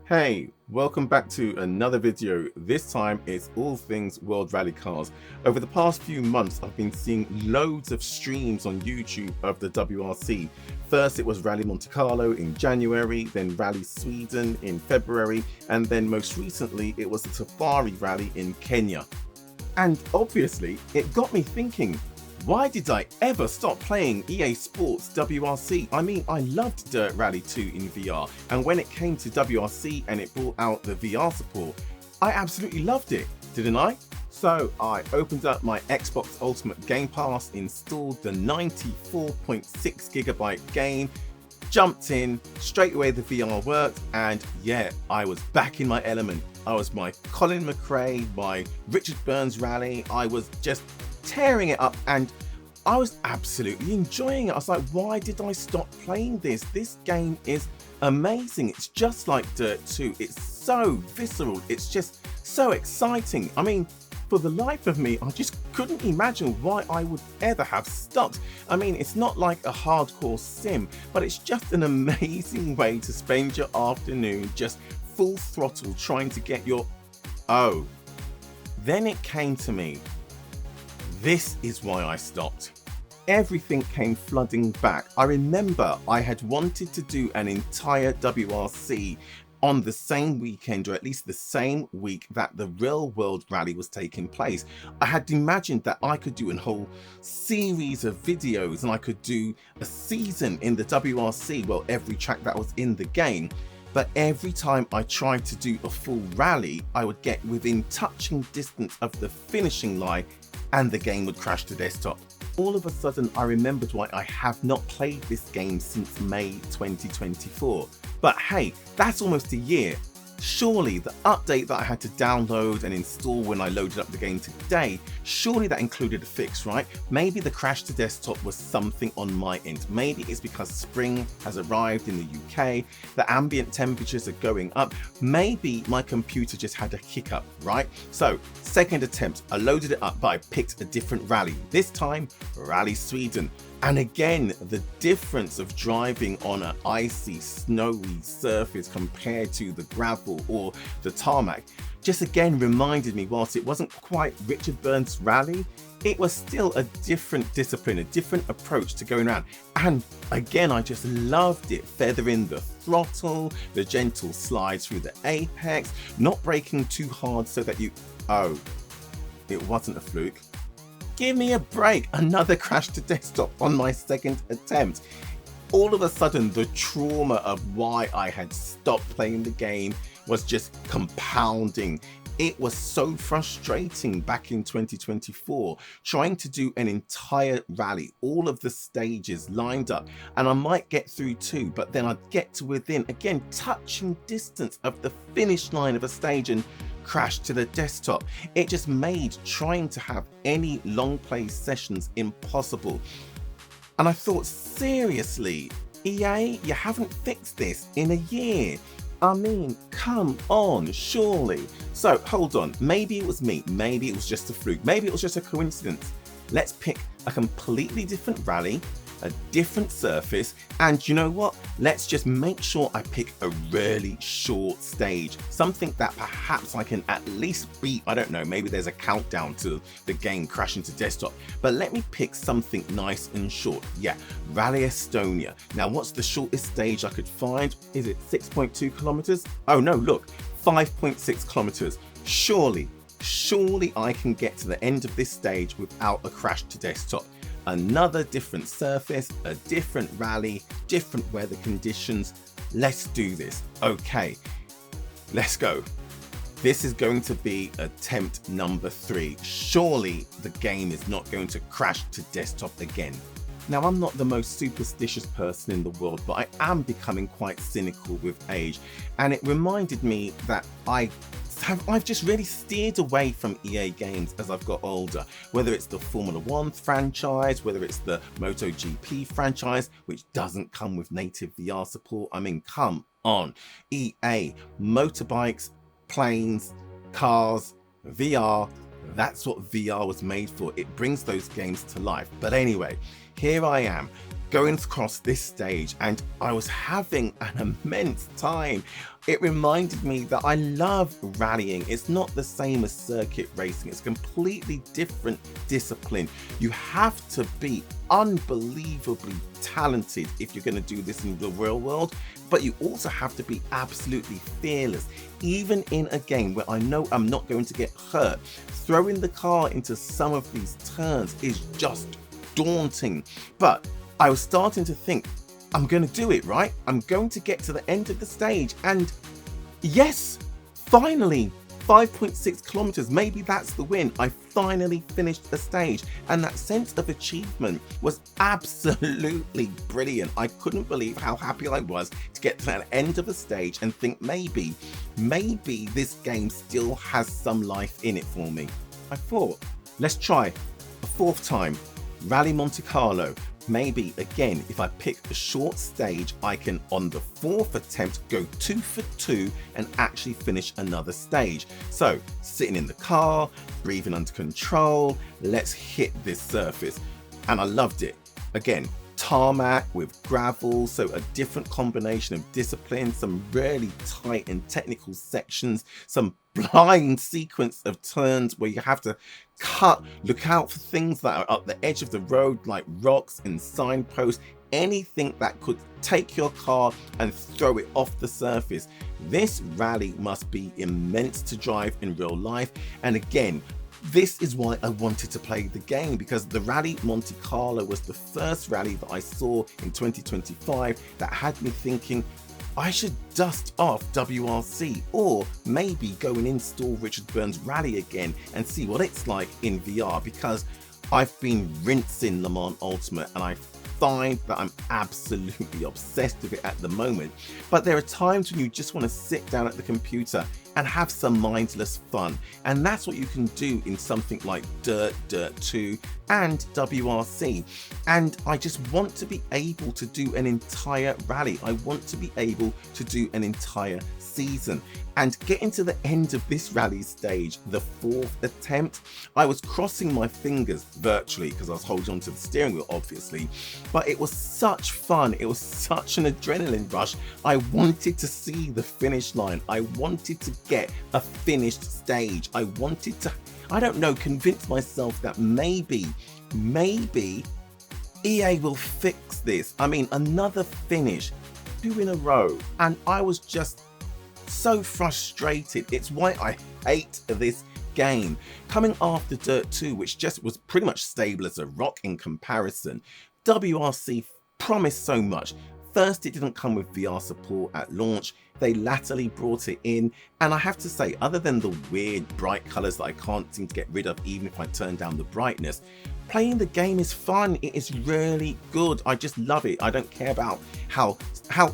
Hey, welcome back to another video. This time it's all things World Rally Cars. Over the past few months I've been seeing loads of streams on YouTube of the WRC. First it was Rally Monte Carlo in January, then Rally Sweden in February, and then most recently it was the Safari Rally in Kenya. And obviously it got me thinking, why did I ever stop playing EA Sports WRC? I mean, I loved Dirt Rally 2 in VR, and when it came to WRC and it brought out the VR support, I absolutely loved it, didn't I? So I opened up my Xbox Ultimate Game Pass, installed the 94.6GB game, jumped in, straight away the VR worked, and yeah, I was back in my element. I was my Colin McRae, my Richard Burns rally, I was just tearing it up and I was absolutely enjoying it. I was like, why did I stop playing this? This game is amazing. It's just like Dirt 2. It's so visceral. It's just so exciting. I mean, for the life of me, I just couldn't imagine why I would ever have stopped. I mean, it's not like a hardcore sim, but it's just an amazing way to spend your afternoon just full throttle trying to get your... Oh, then it came to me. This is why I stopped. Everything came flooding back. I remember I had wanted to do an entire WRC on the same weekend, or at least the same week that the real world rally was taking place. I had imagined that I could do a whole series of videos and I could do a season in the WRC, well, every track that was in the game. But every time I tried to do a full rally, I would get within touching distance of the finishing line and the game would crash to desktop. All of a sudden I remembered why I have not played this game since May 2024. But hey, that's almost a year. Surely the update that I had to download and install when I loaded up the game today, surely that included a fix, right? Maybe the crash to desktop was something on my end. Maybe it's because spring has arrived in the UK, the ambient temperatures are going up. Maybe my computer just had a hiccup, right? So second attempt, I loaded it up, but I picked a different rally. This time, Rally Sweden. And again, the difference of driving on an icy, snowy surface compared to the gravel or the tarmac just again reminded me, whilst it wasn't quite Richard Burns' rally, it was still a different discipline, a different approach to going around. And again, I just loved it, feathering the throttle, the gentle slides through the apex, not braking too hard so that you... Oh, it wasn't a fluke. Give me a break, another crash to desktop on my second attempt. All of a sudden, the trauma of why I had stopped playing the game was just compounding. It was so frustrating back in 2024, trying to do an entire rally, all of the stages lined up, and I might get through two, but then I'd get to within, again, touching distance of the finish line of a stage and crash to the desktop. It just made trying to have any long play sessions impossible. And I thought, seriously, EA, you haven't fixed this in a year. I mean, come on, surely. So hold on, maybe it was me, maybe it was just a fluke, maybe it was just a coincidence. Let's pick a completely different rally, a different surface, and you know what? Let's just make sure I pick a really short stage, something that perhaps I can at least beat. I don't know, maybe there's a countdown to the game crashing to desktop, but let me pick something nice and short. Yeah, Rally Estonia. Now, what's the shortest stage I could find? Is it 6.2 kilometers? Oh no, look, 5.6 kilometers. Surely I can get to the end of this stage without a crash to desktop. Another different surface, a different rally, different weather conditions. Let's do this. Okay, let's go. This is going to be attempt number 3. Surely the game is not going to crash to desktop again. Now, I'm not the most superstitious person in the world, but I am becoming quite cynical with age. And it reminded me that I've just really steered away from EA games as I've got older, whether it's the Formula 1 franchise, whether it's the MotoGP franchise, which doesn't come with native VR support. I mean, come on, EA, motorbikes, planes, cars, VR, that's what VR was made for. It brings those games to life. But anyway, here I am, going across this stage and I was having an immense time. It reminded me that I love rallying. It's not the same as circuit racing. It's a completely different discipline. You have to be unbelievably talented if you're going to do this in the real world, but you also have to be absolutely fearless. Even in a game where I know I'm not going to get hurt, throwing the car into some of these turns is just daunting. But I was starting to think, I'm going to do it, right? I'm going to get to the end of the stage, and yes, finally, 5.6 kilometers, maybe that's the win. I finally finished the stage, and that sense of achievement was absolutely brilliant. I couldn't believe how happy I was to get to that end of a stage and think maybe this game still has some life in it for me. I thought, let's try a fourth time, Rally Monte Carlo. Maybe again, if I pick a short stage, I can on the fourth attempt go 2 for 2 and actually finish another stage. So sitting in the car, breathing under control, let's hit this surface. And I loved it. Again, tarmac with gravel, so a different combination of disciplines, some really tight and technical sections, some blind sequence of turns where you have to cut, look out for things that are up the edge of the road like rocks and signposts, anything that could take your car and throw it off the surface. This rally must be immense to drive in real life, and again, this is why I wanted to play the game, because the Rally Monte Carlo was the first rally that I saw in 2025 that had me thinking I should dust off WRC, or maybe go and install Richard Burns Rally again and see what it's like in VR, because I've been rinsing Le Mans Ultimate and I find that I'm absolutely obsessed with it at the moment. But there are times when you just want to sit down at the computer and have some mindless fun, and that's what you can do in something like Dirt 2 and WRC. And I just want to be able to do an entire rally. I want to be able to do an entire season. And getting to the end of this rally stage, the fourth attempt, I was crossing my fingers virtually because I was holding on to the steering wheel, obviously, but it was such fun. It was such an adrenaline rush. I wanted to see the finish line. I wanted to get a finished stage. I wanted to, I don't know, convince myself that maybe EA will fix this. I mean, another finish, 2 in a row, and I was just so frustrated. It's why I hate this game. Coming after Dirt 2, which just was pretty much stable as a rock in comparison, WRC promised so much. First, it didn't come with VR support at launch. They latterly brought it in, and I have to say, other than the weird bright colors that I can't seem to get rid of even if I turn down the brightness, playing the game is fun. It is really good. I just love it. I don't care about how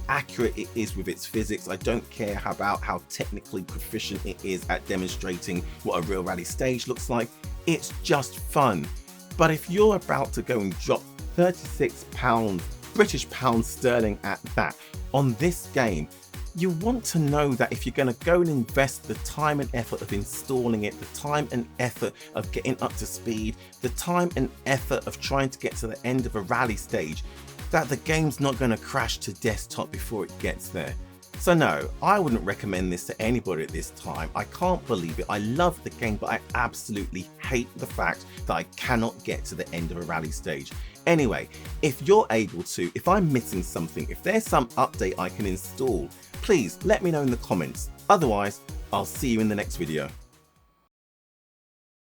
accurate it is with its physics. I don't care about how technically proficient it is at demonstrating what a real rally stage looks like. It's just fun. But if you're about to go and drop £36, British pounds sterling at that, on this game, you want to know that if you're going to go and invest the time and effort of installing it, the time and effort of getting up to speed, the time and effort of trying to get to the end of a rally stage, that the game's not going to crash to desktop before it gets there. So no, I wouldn't recommend this to anybody at this time. I can't believe it. I love the game, but I absolutely hate the fact that I cannot get to the end of a rally stage. Anyway, if you're able to, if I'm missing something, if there's some update I can install, please let me know in the comments. Otherwise, I'll see you in the next video.